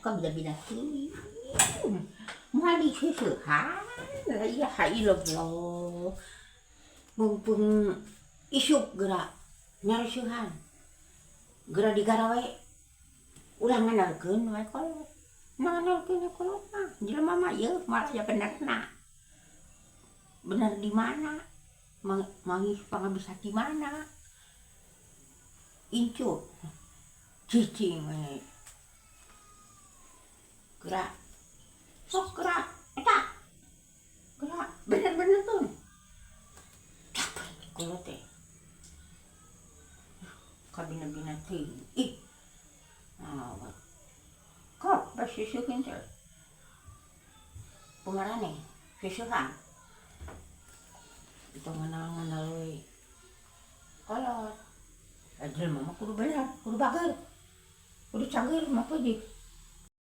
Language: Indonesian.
kan bida-bida teuing. Moal diseusehan, iya haileuh mumpung isuk geura nyareusehan. Geura digara we ulah nganalkeun wae kolot. Nganalkeun kolot mah jelema mah yeuh malah aya benerna. Bener di mana? Manggih pangabisa di mana? Incu cicing we. Geura sok geura eta. Geura bener-bener tuh. Capek kolot teh. Kabina-bina teuing. Ih. Awet. Kok baseuseun teh. Pangaraneh seusehan. Itu nganal-nganal we. Kolot. Jelema mah kudu bener, kudu bager. Kudu cager mah peuih.